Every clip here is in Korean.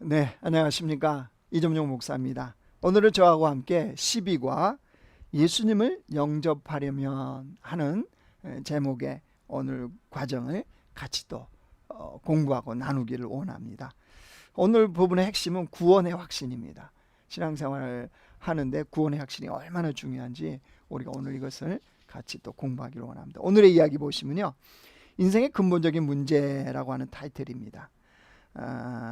네, 안녕하십니까. 이점용 목사입니다. 오늘은 저하고 함께 12과 예수님을 영접하려면 하는 제목의 오늘 과정을 같이 또 공부하고 나누기를 원합니다. 오늘 부분의 핵심은 구원의 확신입니다. 신앙생활을 하는데 구원의 확신이 얼마나 중요한지 우리가 오늘 이것을 같이 또 공부하기를 원합니다. 오늘의 이야기 보시면요, 인생의 근본적인 문제라고 하는 타이틀입니다.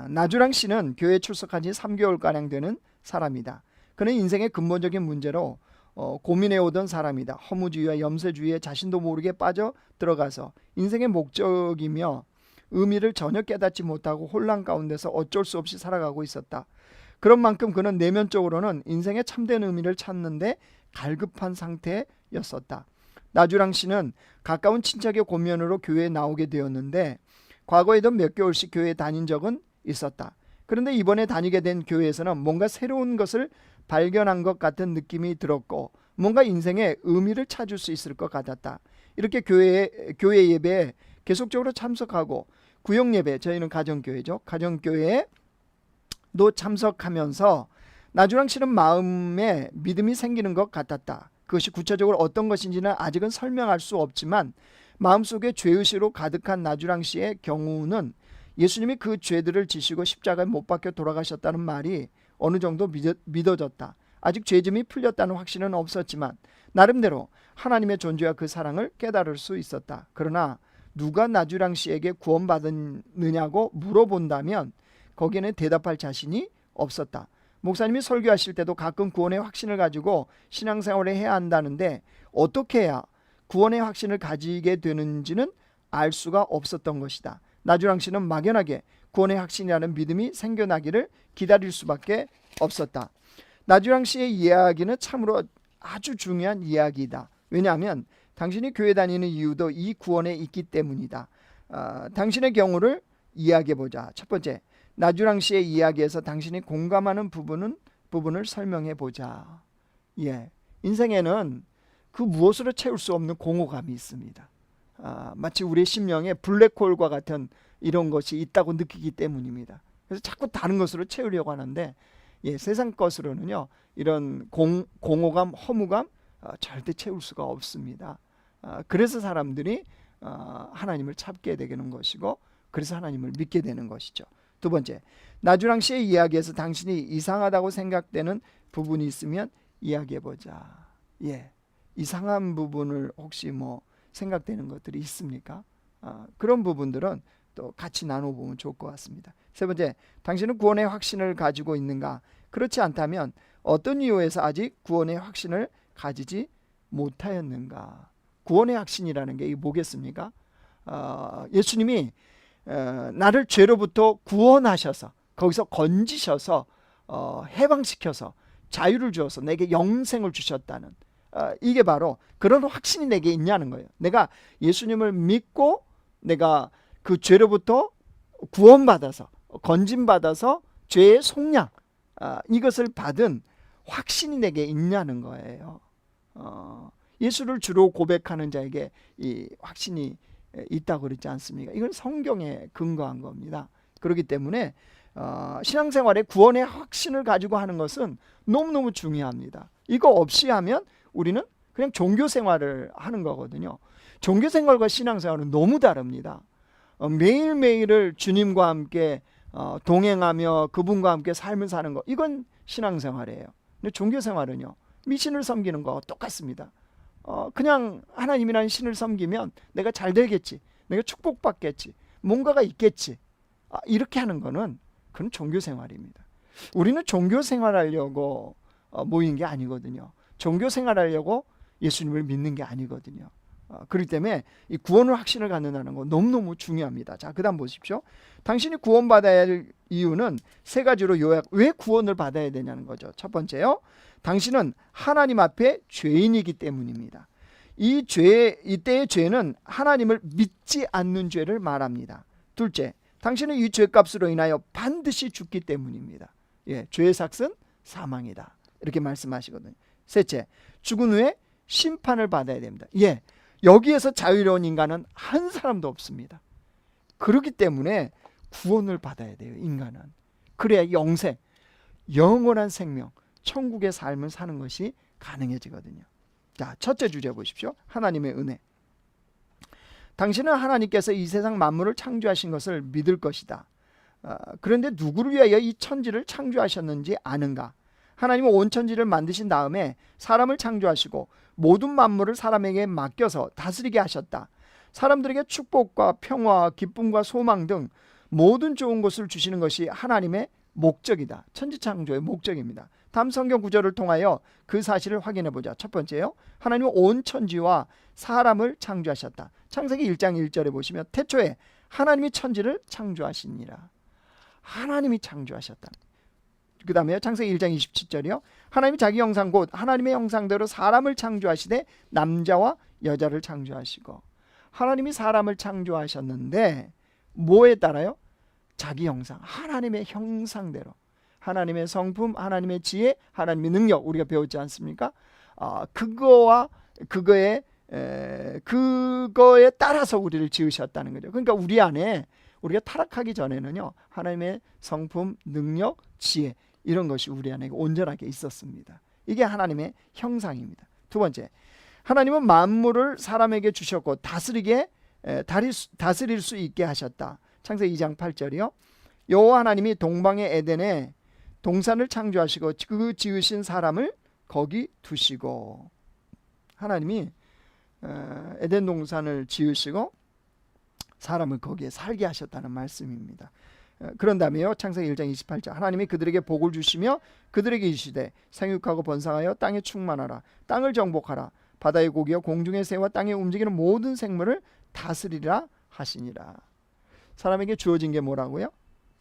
나주랑 씨는 교회에 출석한 지 3개월가량 되는 사람이다. 그는 인생의 근본적인 문제로 고민해오던 사람이다. 허무주의와 염세주의에 자신도 모르게 빠져 들어가서 인생의 목적이며 의미를 전혀 깨닫지 못하고 혼란 가운데서 어쩔 수 없이 살아가고 있었다. 그런 만큼 그는 내면적으로는 인생의 참된 의미를 찾는데 갈급한 상태였었다. 나주랑 씨는 가까운 친척의 고면으로 교회에 나오게 되었는데 과거에도 몇 개월씩 교회에 다닌 적은 있었다. 그런데 이번에 다니게 된 교회에서는 뭔가 새로운 것을 발견한 것 같은 느낌이 들었고 뭔가 인생의 의미를 찾을 수 있을 것 같았다. 이렇게 교회 예배에 계속적으로 참석하고 구역 예배, 저희는 가정교회죠. 가정교회에도 참석하면서 나주랑 씨는 마음에 믿음이 생기는 것 같았다. 그것이 구체적으로 어떤 것인지는 아직은 설명할 수 없지만 마음속에 죄의식으로 가득한 나주랑 씨의 경우는 예수님이 그 죄들을 지시고 십자가에 못 박혀 돌아가셨다는 말이 어느 정도 믿어졌다. 아직 죄짐이 풀렸다는 확신은 없었지만 나름대로 하나님의 존재와 그 사랑을 깨달을 수 있었다. 그러나 누가 나주랑 씨에게 구원받았느냐고 물어본다면 거기에는 대답할 자신이 없었다. 목사님이 설교하실 때도 가끔 구원의 확신을 가지고 신앙생활을 해야 한다는데 어떻게 해야 구원의 확신을 가지게 되는지는 알 수가 없었던 것이다. 나주랑 씨는 막연하게 구원의 확신이라는 믿음이 생겨나기를 기다릴 수밖에 없었다. 나주랑 씨의 이야기는 참으로 아주 중요한 이야기이다. 왜냐하면 당신이 교회 다니는 이유도 이 구원에 있기 때문이다. 당신의 경우를 이야기해보자. 첫 번째, 나주랑 씨의 이야기에서 당신이 공감하는 부분을 설명해보자. 인생에는 그 무엇으로 채울 수 없는 공허감이 있습니다. 마치 우리의 심령에 블랙홀과 같은 이런 것이 있다고 느끼기 때문입니다. 그래서 자꾸 다른 것으로 채우려고 하는데 세상 것으로는요, 이런 공허감, 허무감 절대 채울 수가 없습니다. 그래서 사람들이 하나님을 찾게 되는 것이고 그래서 하나님을 믿게 되는 것이죠. 두 번째, 나주랑 씨의 이야기에서 당신이 이상하다고 생각되는 부분이 있으면 이야기해보자. 이상한 부분을 혹시 생각되는 것들이 있습니까? 그런 부분들은 또 같이 나눠보면 좋을 것 같습니다. 세 번째, 당신은 구원의 확신을 가지고 있는가? 그렇지 않다면 어떤 이유에서 아직 구원의 확신을 가지지 못하였는가? 구원의 확신이라는 게 뭐겠습니까? 예수님이 나를 죄로부터 구원하셔서 거기서 건지셔서 해방시켜서 자유를 주어서 내게 영생을 주셨다는 이게 바로 그런 확신이 내게 있냐는 거예요. 내가 예수님을 믿고 내가 그 죄로부터 구원받아서 건짐받아서 죄의 속량 이것을 받은 확신이 내게 있냐는 거예요. 예수를 주로 고백하는 자에게 이 확신이 있다고 그러지 않습니까? 이건 성경에 근거한 겁니다. 그렇기 때문에 신앙생활에 구원의 확신을 가지고 하는 것은 너무너무 중요합니다. 이거 없이 하면 우리는 그냥 종교생활을 하는 거거든요. 종교생활과 신앙생활은 너무 다릅니다. 매일매일을 주님과 함께 동행하며 그분과 함께 삶을 사는 거, 이건 신앙생활이에요. 근데 종교생활은요, 미신을 섬기는 거와 똑같습니다. 그냥 하나님이라는 신을 섬기면 내가 잘 되겠지, 내가 축복받겠지, 뭔가가 있겠지, 이렇게 하는 거는 그건 종교생활입니다. 우리는 종교생활하려고 모인 게 아니거든요. 종교생활하려고 예수님을 믿는 게 아니거든요. 그렇기 때문에 이 구원을 확신을 갖는다는 거 너무너무 중요합니다. 자, 그 다음 보십시오. 당신이 구원받아야 할 이유는 세 가지로 요약. 왜 구원을 받아야 되냐는 거죠. 첫 번째요, 당신은 하나님 앞에 죄인이기 때문입니다. 이때의 죄는 하나님을 믿지 않는 죄를 말합니다. 둘째, 당신은 이 죄값으로 인하여 반드시 죽기 때문입니다. 죄의 삭은 사망이다, 이렇게 말씀하시거든요. 셋째, 죽은 후에 심판을 받아야 됩니다. 여기에서 자유로운 인간은 한 사람도 없습니다. 그렇기 때문에 구원을 받아야 돼요, 인간은. 그래야 영생, 영원한 생명, 천국의 삶을 사는 것이 가능해지거든요. 자, 첫째 주제 보십시오. 하나님의 은혜. 당신은 하나님께서 이 세상 만물을 창조하신 것을 믿을 것이다. 그런데 누구를 위하여 이 천지를 창조하셨는지 아는가? 하나님은 온 천지를 만드신 다음에 사람을 창조하시고 모든 만물을 사람에게 맡겨서 다스리게 하셨다. 사람들에게 축복과 평화와 기쁨과 소망 등 모든 좋은 것을 주시는 것이 하나님의 목적이다. 천지창조의 목적입니다. 다음 성경 구절을 통하여 그 사실을 확인해 보자. 첫 번째요, 하나님은 온 천지와 사람을 창조하셨다. 창세기 1장 1절에 보시면 태초에 하나님이 천지를 창조하시니라. 하나님이 창조하셨다. 그 다음에 창세기 1장 27절이요, 하나님이 자기 형상 곧 하나님의 형상대로 사람을 창조하시되 남자와 여자를 창조하시고. 하나님이 사람을 창조하셨는데 뭐에 따라요? 자기 형상, 하나님의 형상대로. 하나님의 성품, 하나님의 지혜, 하나님의 능력, 우리가 배웠지 않습니까? 그거에 따라서 우리를 지으셨다는 거죠. 그러니까 우리 안에, 우리가 타락하기 전에는요, 하나님의 성품, 능력, 지혜, 이런 것이 우리 안에 온전하게 있었습니다. 이게 하나님의 형상입니다. 두 번째, 하나님은 만물을 사람에게 주셨고 다스릴 수 있게 하셨다. 창세기 2장 8절이요, 여호와 하나님이 동방의 에덴에 동산을 창조하시고 그 지으신 사람을 거기 두시고. 하나님이 에덴 동산을 지으시고 사람을 거기에 살게 하셨다는 말씀입니다. 그런 다음에요, 창세기 1장 28절, 하나님이 그들에게 복을 주시며 그들에게 이르시되 생육하고 번성하여 땅에 충만하라. 땅을 정복하라. 바다의 고기와 공중의 새와 땅에 움직이는 모든 생물을 다스리라 하시니라. 사람에게 주어진 게 뭐라고요?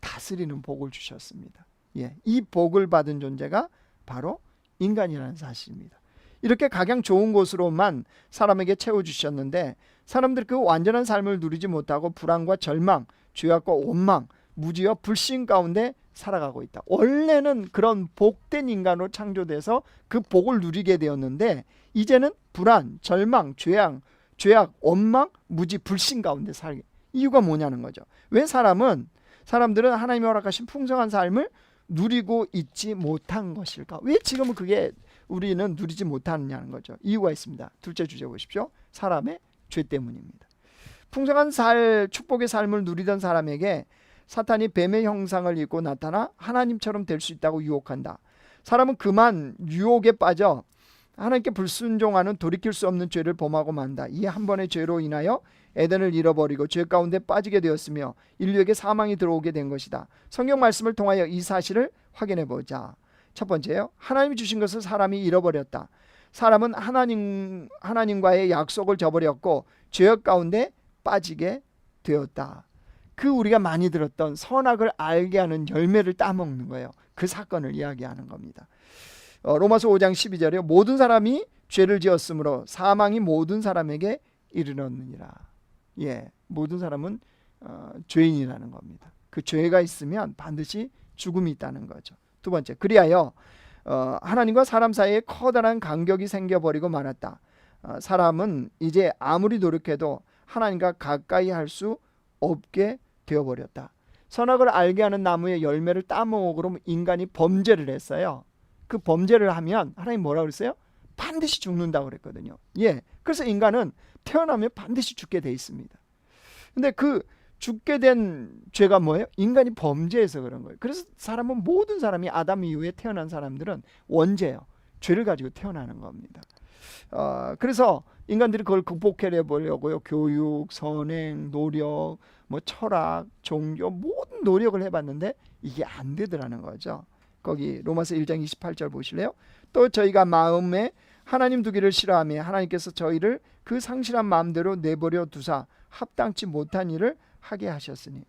다스리는 복을 주셨습니다. 예, 이 복을 받은 존재가 바로 인간이라는 사실입니다. 이렇게 각양 좋은 것으로만 사람에게 채워주셨는데 사람들이 그 완전한 삶을 누리지 못하고 불안과 절망, 죄악과 원망, 무지와 불신 가운데 살아가고 있다. 원래는 그런 복된 인간으로 창조돼서 그 복을 누리게 되었는데 이제는 불안, 절망, 죄악, 원망, 무지, 불신 가운데 살게. 이유가 뭐냐는 거죠. 왜 사람들은 하나님이 허락하신 풍성한 삶을 누리고 있지 못한 것일까? 왜 지금은 그게 우리는 누리지 못하느냐는 거죠. 이유가 있습니다. 둘째 주제 보십시오. 사람의 죄 때문입니다. 풍성한 축복의 삶을 누리던 사람에게 사탄이 뱀의 형상을 입고 나타나 하나님처럼 될 수 있다고 유혹한다. 사람은 그만 유혹에 빠져 하나님께 불순종하는 돌이킬 수 없는 죄를 범하고 만다. 이 한 번의 죄로 인하여 에덴을 잃어버리고 죄 가운데 빠지게 되었으며 인류에게 사망이 들어오게 된 것이다. 성경 말씀을 통하여 이 사실을 확인해 보자. 첫 번째요, 하나님이 주신 것을 사람이 잃어버렸다. 사람은 하나님과의 약속을 저버렸고 죄악 가운데 빠지게 되었다. 우리가 많이 들었던 선악을 알게 하는 열매를 따먹는 거예요. 그 사건을 이야기하는 겁니다. 로마서 5장 12절에 모든 사람이 죄를 지었으므로 사망이 모든 사람에게 이르렀느니라. 예, 모든 사람은 죄인이라는 겁니다. 그 죄가 있으면 반드시 죽음이 있다는 거죠. 두 번째, 그리하여 하나님과 사람 사이에 커다란 간격이 생겨버리고 말았다. 사람은 이제 아무리 노력해도 하나님과 가까이 할 수 없게 되어버렸다. 선악을 알게 하는 나무의 열매를 따먹으로 인간이 범죄를 했어요. 그 범죄를 하면 하나님 뭐라고 그랬어요? 반드시 죽는다고 그랬거든요. 예, 그래서 인간은 태어나면 반드시 죽게 돼 있습니다. 근데 그 죽게 된 죄가 뭐예요? 인간이 범죄해서 그런 거예요. 그래서 모든 사람이 아담 이후에 태어난 사람들은 원죄예요. 죄를 가지고 태어나는 겁니다. 그래서 인간들이 그걸 극복해 보려고요, 교육, 선행, 노력, 철학, 종교, 모든 노력을 해봤는데 이게 안 되더라는 거죠. 거기 로마서 1장 28절 보실래요? 또 저희가 마음에 하나님 두기를 싫어하며 하나님께서 저희를 그 상실한 마음대로 내버려 두사 합당치 못한 일을 하게 하셨으니,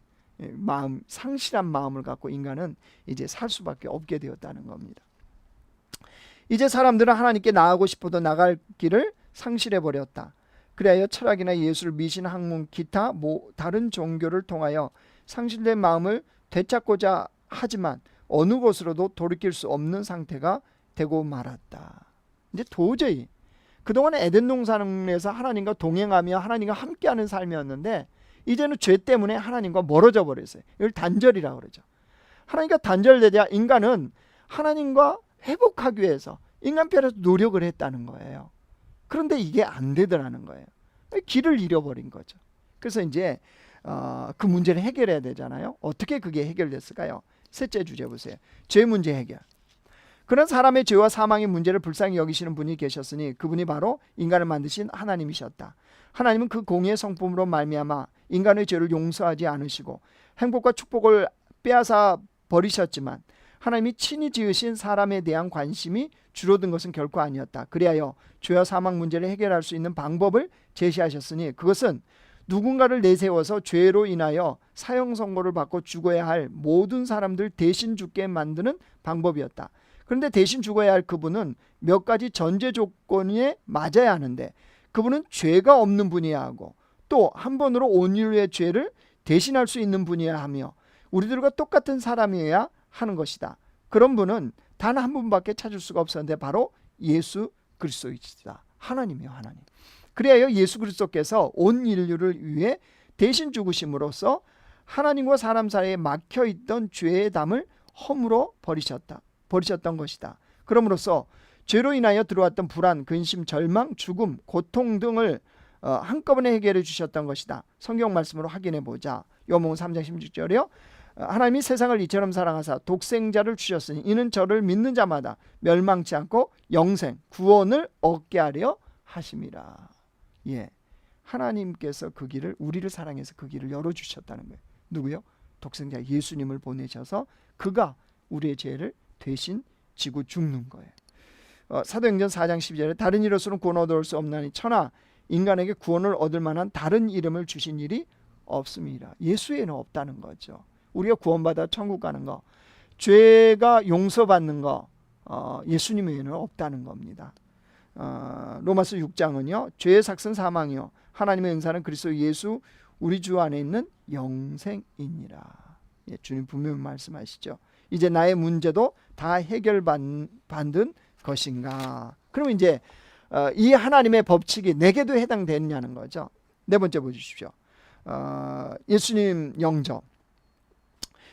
상실한 마음을 갖고 인간은 이제 살 수밖에 없게 되었다는 겁니다. 이제 사람들은 하나님께 나아가고 싶어도 나갈 길을 상실해 버렸다. 그래야 철학이나 예술, 미신, 학문, 기타 다른 종교를 통하여 상실된 마음을 되찾고자 하지만 어느 곳으로도 돌이킬 수 없는 상태가 되고 말았다. 이제 도저히 그동안 에덴 동산에서 하나님과 동행하며 하나님과 함께하는 삶이었는데 이제는 죄 때문에 하나님과 멀어져 버렸어요. 이걸 단절이라고 그러죠. 하나님과 단절되자 인간은 하나님과 회복하기 위해서 인간편에서 노력을 했다는 거예요. 그런데 이게 안 되더라는 거예요. 길을 잃어버린 거죠. 그래서 이제 그 문제를 해결해야 되잖아요. 어떻게 그게 해결됐을까요? 셋째 주제 보세요. 죄 문제 해결. 그런 사람의 죄와 사망의 문제를 불쌍히 여기시는 분이 계셨으니 그분이 바로 인간을 만드신 하나님이셨다. 하나님은 그 공의의 성품으로 말미암아 인간의 죄를 용서하지 않으시고 행복과 축복을 빼앗아 버리셨지만 하나님이 친히 지으신 사람에 대한 관심이 줄어든 것은 결코 아니었다. 그리하여 죄와 사망 문제를 해결할 수 있는 방법을 제시하셨으니 그것은 누군가를 내세워서 죄로 인하여 사형 선고를 받고 죽어야 할 모든 사람들 대신 죽게 만드는 방법이었다. 그런데 대신 죽어야 할 그분은 몇 가지 전제 조건에 맞아야 하는데 그분은 죄가 없는 분이어야 하고 또 한 번으로 온 인류의 죄를 대신할 수 있는 분이어야 하며 우리들과 똑같은 사람이어야 하는 것이다. 그런 분은 단 한 분밖에 찾을 수가 없었는데 바로 예수 그리스도이시다. 하나님이요, 하나님. 그래야 예수 그리스도께서 온 인류를 위해 대신 죽으심으로써 하나님과 사람 사이에 막혀있던 죄의 담을 허물어 버리셨던 것이다. 그럼으로써 죄로 인하여 들어왔던 불안, 근심, 절망, 죽음, 고통 등을 한꺼번에 해결해 주셨던 것이다. 성경 말씀으로 확인해 보자. 요한복음 3장 16절이요. 하나님이 세상을 이처럼 사랑하사 독생자를 주셨으니 이는 저를 믿는 자마다 멸망치 않고 영생, 구원을 얻게 하려 하심이라. 예, 하나님께서 그 길을, 우리를 사랑해서 그 길을 열어주셨다는 거예요. 누구요? 독생자 예수님을 보내셔서 그가 우리의 죄를 대신 지고 죽는 거예요. 사도행전 4장 12절에 다른 이로서는 구원 얻을 수 없나니 천하 인간에게 구원을 얻을 만한 다른 이름을 주신 일이 없음이라. 예수 외에는 없다는 거죠. 우리가 구원받아 천국 가는 거, 죄가 용서받는 거, 예수님 외에는 없다는 겁니다. 로마서 6장은요, 죄의 삭은 사망이요 하나님의 은사는 그리스도 예수 우리 주 안에 있는 영생이니라. 예, 주님 분명히 말씀하시죠. 이제 나의 문제도 다 해결받은 것인가. 그러면 이제 이 하나님의 법칙이 내게도 해당되느냐는 거죠. 네 번째 보십시오. 예수님 영접.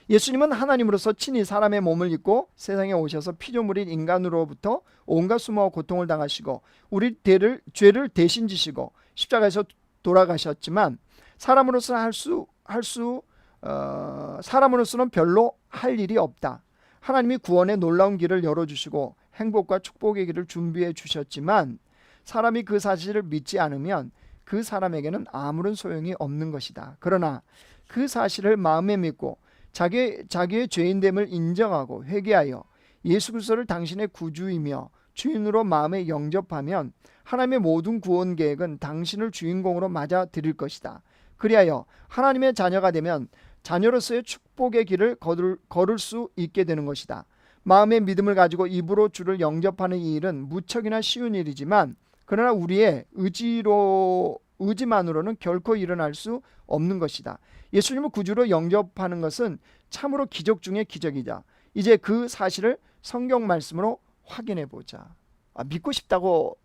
예수님은 하나님으로서 친히 사람의 몸을 입고 세상에 오셔서 피조물인 인간으로부터 온갖 수모와 고통을 당하시고 우리 죄를 대신 지시고 십자가에서 돌아가셨지만 사람으로서는 별로 할 일이 없다. 하나님이 구원의 놀라운 길을 열어주시고 행복과 축복의 길을 준비해 주셨지만 사람이 그 사실을 믿지 않으면 그 사람에게는 아무런 소용이 없는 것이다. 그러나 그 사실을 마음에 믿고 자기의 죄인됨을 인정하고 회개하여 예수 그리스도를 당신의 구주이며 주인으로 마음에 영접하면 하나님의 모든 구원 계획은 당신을 주인공으로 맞아 들일 것이다. 그리하여 하나님의 자녀가 되면 자녀로서의 축복의 길을 걸을 수 있게 되는 것이다. 마음의 믿음을 가지고 입으로 주를 영접하는 이 일은 무척이나 쉬운 일이지만 그러나 우리의 의지만으로는 결코 일어날 수 없는 것이다. 예수님을 구주로 영접하는 것은 참으로 기적 중의 기적이자 이제 그 사실을 성경 말씀으로 확인해 보자. 믿고 싶다고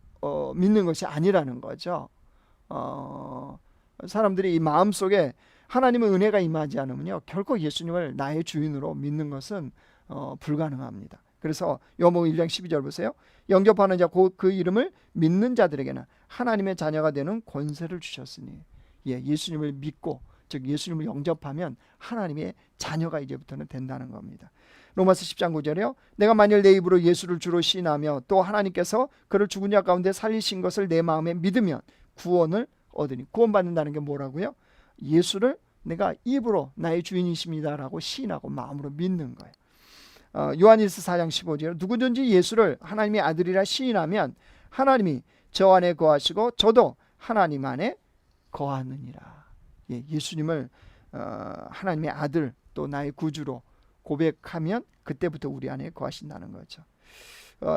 믿는 것이 아니라는 거죠. 사람들이 이 마음속에 하나님의 은혜가 임하지 않으면요 결코 예수님을 나의 주인으로 믿는 것은 불가능합니다. 그래서 요한복음 1장 12절 보세요. 영접하는 자 곧 그 이름을 믿는 자들에게는 하나님의 자녀가 되는 권세를 주셨으니 예수님을 믿고 즉 예수님을 영접하면 하나님의 자녀가 이제부터는 된다는 겁니다. 로마서 10장 9절에요. 내가 만일 내 입으로 예수를 주로 시인하며 또 하나님께서 그를 죽은 자 가운데 살리신 것을 내 마음에 믿으면 구원을 얻으니. 구원받는다는 게 뭐라고요? 예수를 내가 입으로 나의 주인이십니다라고 시인하고 마음으로 믿는 거예요. 요한일서 4장 15절 누구든지 예수를 하나님의 아들이라 시인하면 하나님이 저 안에 거하시고 저도 하나님 안에 거하느니라. 예수님을 하나님의 아들 또 나의 구주로 고백하면 그때부터 우리 안에 거하신다는 거죠.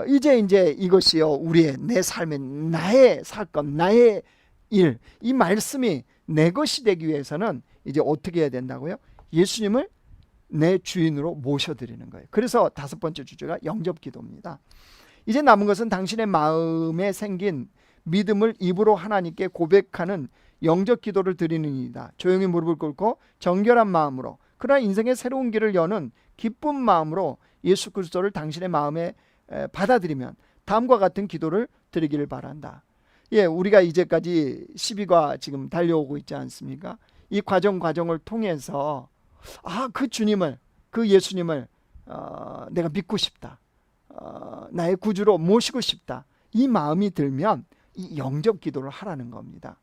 이제 이것이요 우리의 내 삶의 나의 사건 나의 일 이 말씀이 내 것이 되기 위해서는 이제 어떻게 해야 된다고요? 예수님을 내 주인으로 모셔드리는 거예요. 그래서 다섯 번째 주제가 영접기도입니다. 이제 남은 것은 당신의 마음에 생긴 믿음을 입으로 하나님께 고백하는 영접기도를 드리는 일이다. 조용히 무릎을 꿇고 정결한 마음으로 그러나 인생의 새로운 길을 여는 기쁜 마음으로 예수 그리스도를 당신의 마음에 받아들이면 다음과 같은 기도를 드리기를 바란다. 예, 우리가 이제까지 12과 지금 달려오고 있지 않습니까? 이 과정을 통해서 그 주님을, 그 예수님을 내가 믿고 싶다. 나의 구주로 모시고 싶다. 이 마음이 들면 이 영접 기도를 하라는 겁니다.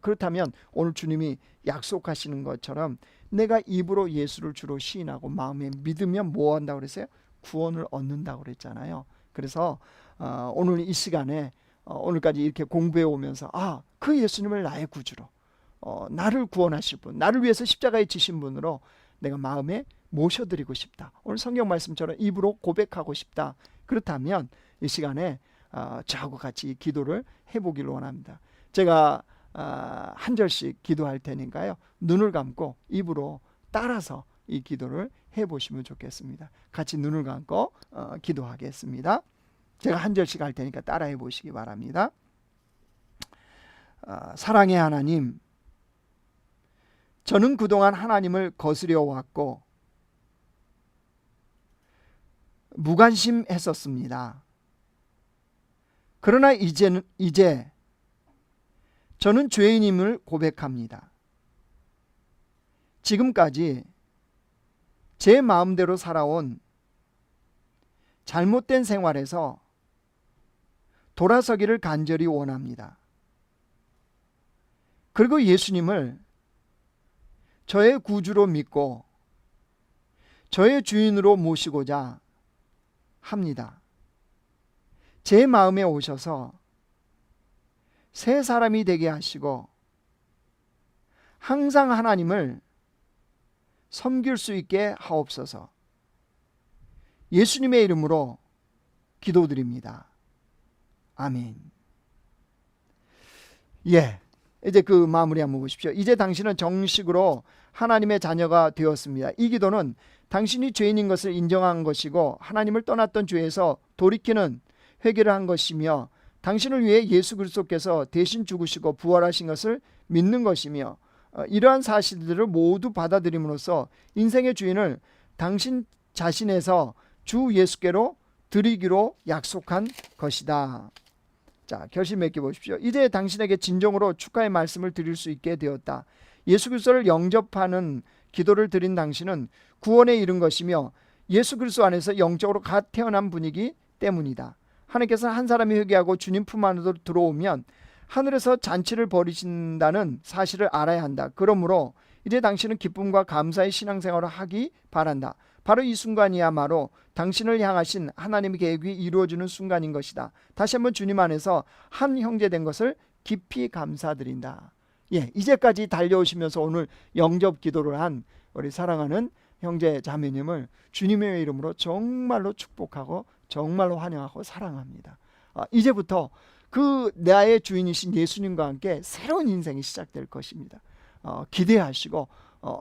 그렇다면 오늘 주님이 약속하시는 것처럼 내가 입으로 예수를 주로 시인하고 마음에 믿으면 뭐 한다고 그랬어요? 구원을 얻는다고 그랬잖아요. 그래서 오늘 이 시간에 오늘까지 이렇게 공부해 오면서 그 예수님을 나의 구주로, 나를 구원하실 분, 나를 위해서 십자가에 지신 분으로 내가 마음에 모셔드리고 싶다. 오늘 성경 말씀처럼 입으로 고백하고 싶다. 그렇다면 이 시간에 저하고 같이 기도를 해보기를 원합니다. 제가 한 절씩 기도할 테니까요, 눈을 감고 입으로 따라서 이 기도를 해보시면 좋겠습니다. 같이 눈을 감고 기도하겠습니다. 제가 한 절씩 할 테니까 따라해 보시기 바랍니다. 사랑의 하나님, 저는 그동안 하나님을 거스려 왔고 무관심했었습니다. 그러나 이제 저는 죄인임을 고백합니다. 지금까지 제 마음대로 살아온 잘못된 생활에서 돌아서기를 간절히 원합니다. 그리고 예수님을 저의 구주로 믿고 저의 주인으로 모시고자 합니다. 제 마음에 오셔서 새 사람이 되게 하시고 항상 하나님을 섬길 수 있게 하옵소서. 예수님의 이름으로 기도드립니다. 아멘. 이제 그 마무리 한번 보십시오. 이제 당신은 정식으로 하나님의 자녀가 되었습니다. 이 기도는 당신이 죄인인 것을 인정한 것이고 하나님을 떠났던 죄에서 돌이키는 회개를 한 것이며 당신을 위해 예수 그리스도께서 대신 죽으시고 부활하신 것을 믿는 것이며 이러한 사실들을 모두 받아들임으로써 인생의 주인을 당신 자신에서 주 예수께로 드리기로 약속한 것이다. 자, 결심 맺게 보십시오. 이제 당신에게 진정으로 축하의 말씀을 드릴 수 있게 되었다. 예수 그리스도를 영접하는 기도를 드린 당신은 구원에 이른 것이며 예수 그리스도 안에서 영적으로 갓 태어난 분이기 때문이다. 하나님께서 한 사람이 회개하고 주님 품 안으로 들어오면 하늘에서 잔치를 벌이신다는 사실을 알아야 한다. 그러므로 이제 당신은 기쁨과 감사의 신앙생활을 하기 바란다. 바로 이 순간이야말로 당신을 향하신 하나님의 계획이 이루어지는 순간인 것이다. 다시 한번 주님 안에서 한 형제 된 것을 깊이 감사드린다. 이제까지 달려오시면서 오늘 영접 기도를 한 우리 사랑하는 형제 자매님을 주님의 이름으로 정말로 축복하고 정말로 환영하고 사랑합니다. 이제부터 그 나의 주인이신 예수님과 함께 새로운 인생이 시작될 것입니다. 기대하시고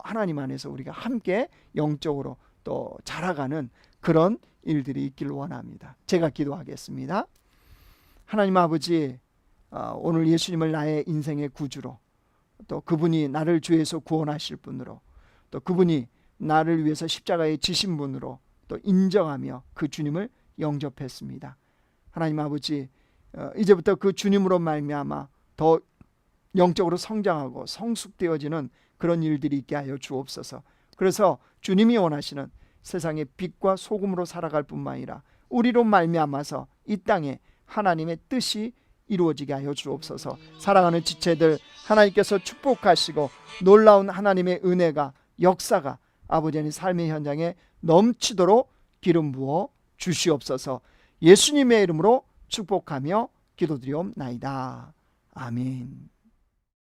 하나님 안에서 우리가 함께 영적으로 또 자라가는 그런 일들이 있기를 원합니다. 제가 기도하겠습니다. 하나님 아버지, 오늘 예수님을 나의 인생의 구주로, 또 그분이 나를 죄에서 구원하실 분으로, 또 그분이 나를 위해서 십자가에 지신 분으로 또 인정하며 그 주님을 영접했습니다. 하나님 아버지, 이제부터 그 주님으로 말미암아 더 영적으로 성장하고 성숙되어지는 그런 일들이 있게 하여 주옵소서. 그래서 주님이 원하시는 세상의 빛과 소금으로 살아갈 뿐만 아니라 우리로 말미암아서 이 땅에 하나님의 뜻이 이루어지게 하여 주옵소서. 사랑하는 지체들, 하나님께서 축복하시고 놀라운 하나님의 은혜가, 역사가 아버지의 삶의 현장에 넘치도록 기름 부어 주시옵소서. 예수님의 이름으로 축복하며 기도드리옵나이다. 아멘.